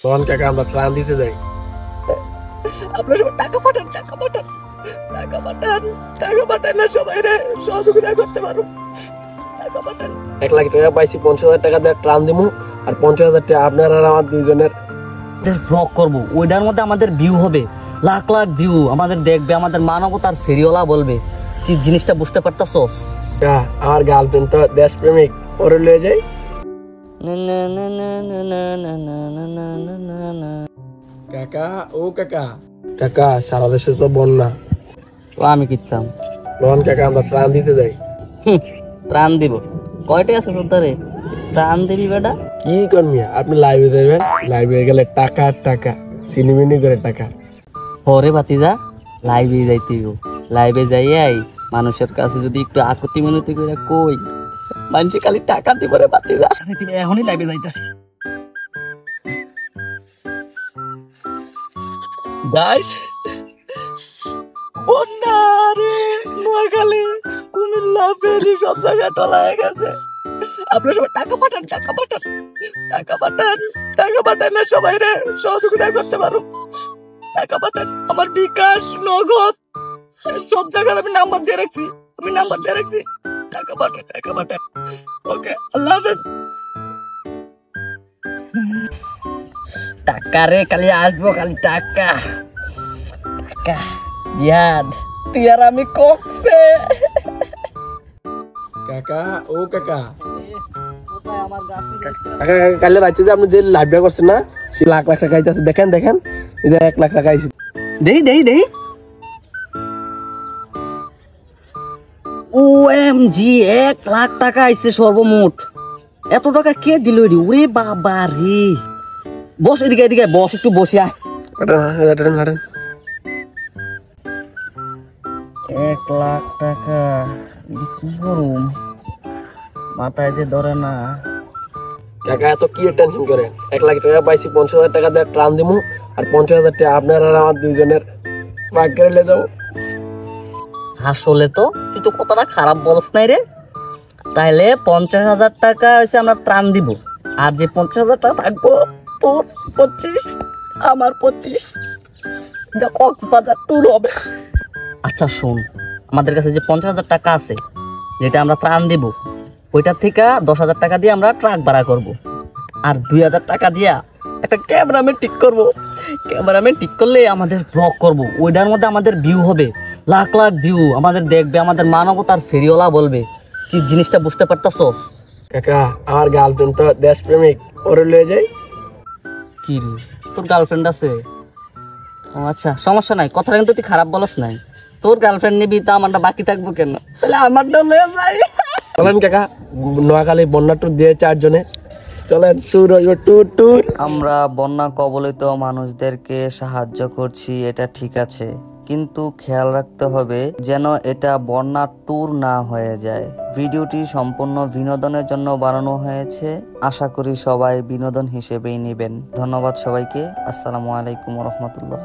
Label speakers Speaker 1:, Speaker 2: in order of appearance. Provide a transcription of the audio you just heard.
Speaker 1: তখন কাকা আমরা ত্রাণ দিতে যাই।
Speaker 2: আপনার সবাই টাকা পাঠান, টাকা পাঠান, টাকা পাঠান, টাকা পাঠাইলে সবাই রে সহযোগিতা করতে পারো। টাকা পাঠান।
Speaker 1: 1 লাখ টাকা পাইছি, 50,000 টাকা দিয়ে ত্রাণ দিমু, আর 50,000 টাকা আপনার আর আমার দুইজনের
Speaker 2: ব্লগ করব, ওইটার মধ্যে আমাদের ভিউ হবে, লাখ লাখ ভিউ আমাদের দেখবে, আমাদের মানবতার ফেরিওয়ালা বলবে। কি জিনিসটা বুঝতে পারতাছস?
Speaker 1: আমার গার্লফ্রেন্ড তো দেশপ্রেমিক, ওরে লয়ে যাই। কাকা, ও কাকা, কাকা সারা দেশে তো বন্যা,
Speaker 2: তো আমি কিনতাম
Speaker 1: তখন কাকা আমরা ত্রাণ দিতে যাই।
Speaker 2: ত্রাণ দিব? কয়টা আছে তোর ধারে? ত্রাণ দিবি বেটা?
Speaker 1: কি করবি আপনি? লাইভে দেবেন, লাইভে গেলে টাকা টাকা, সিনেমিনি করে টাকা।
Speaker 2: হরে ভাতিজা, লাইভে যাইতে হইব। লাইভে যাইয়াই মানুষের কাছে যদি একটু আকুতি মিনতি করে কই, মানুষ খালি টাকা দিব রে ভাতিজা। তুমি এখনই লাইভে যাইতাছি। গাইস, বন্যা রে, নোয়াখালী, কুমিল্লা, ফেনী সব জায়গায় তলায় গেছে। আপনারা সবাই টাকা পাঠান, টাকা পাঠান, টাকা পাঠান, টাকা পাঠাইলে সবাই রে সহযোগিতা করতে পারো। টাকা পাঠান। আমার বিকাশ, নগদ সব জায়গায় আমি নাম্বার দিয়ে রাখছি, টাকা পাঠান, টাকা পাঠান। ওকে, আল্লাহ হাফেজ। টাকা রে, খালি আসবো, খালি টাকা টাকা। জিহাদ, তুই আর আমি কক্সে।
Speaker 1: কাকা, ও কাকা,
Speaker 2: আমার গাছটি
Speaker 1: কাকা কালে রাইতে যে আপনি যে লাইভটা করছেন না, সে লাখ লাখ টাকা আইতাছে, দেখেন দেখেন, এই যে 1 লাখ টাকা আইছে।
Speaker 2: দেই দেই দেই। OMG, 1 লাখ টাকা আইছে সর্বমোট। এত টাকা কে দিল রে? ওরে বাবা রে। বস এদিকে, এদিকে বস, একটু বসি আয়। 1 লাখ টাকা কি করুম, মাথায় যে ধরে না।
Speaker 1: কাকা এত কি টেনশন করেন? 1 লাখ টাকা পাইছি, 50,000 টাকা দিয়ে ত্রাণ দিমু, আর 50,000 টাকা আপনার আর আমার দুইজনের ভাগ করে লে যাবো।
Speaker 2: আসলে তো তুই তো কতটা খারাপ বলস নাই রে। তাইলে 50,000 টাকা হয়েছে আমরা ত্রাণ দিব, আর যে 50,000 টাকা থাকবো, তোর 25, আমার 25, কক্সবাজার ট্যুর হবে। আচ্ছা শোন, আমাদের কাছে যে 50,000 টাকা আছে, যেটা আমরা ত্রাণ দিব, ওইটার থেকে 10,000 টাকা দিয়ে আমরা ট্রাক ভাড়া করব, আর 2,000 টাকা দিয়া একটা ক্যামেরাম্যান ঠিক করব। ক্যামেরাম্যান ঠিক করলে আমাদের ব্লগ করব, ওইটার মধ্যে আমাদের ভিউ হবে, লাখ লাখ ভিউ আমাদের দেখবে, আমাদের মানবতার ফেরিওয়ালা বলবে। কি জিনিসটা বুঝতে পারতাছস?
Speaker 1: কাকা আমার গার্লফ্রেন্ড তো দেশপ্রেমিক, ওরে লয়ে যাই।
Speaker 2: কি রে, তোর গার্লফ্রেন্ড আছে? ও আচ্ছা, সমস্যা নাই, কথাটা কিন্তু তুই খারাপ বলস নাই। তোর গার্লফ্রেন্ড নিবি, তা আমারটা বাকি থাকবো কেন? তাহলে আমারটা লয়ে যাই।
Speaker 1: চলেন কাকা, নোয়াখালী বন্যা ট্যুর দিয়ে 4 জনে চলেন, ট্যুর হইব, ট্যুর ট্যুর।
Speaker 3: আমরা বন্যা কবলিত মানুষদেরকে সাহায্য করছি, এটা ঠিক আছে, কিন্তু খেয়াল রাখতে হবে যেন এটা বন্যা ট্যুর না হয়ে যায়। ভিডিওটি সম্পূর্ণ বিনোদনের জন্য বানানো হয়েছে, আশা করি সবাই বিনোদন হিসেবেই নেবেন। ধন্যবাদ সবাইকে। আসসালামু আলাইকুম রহমতুল্লাহ।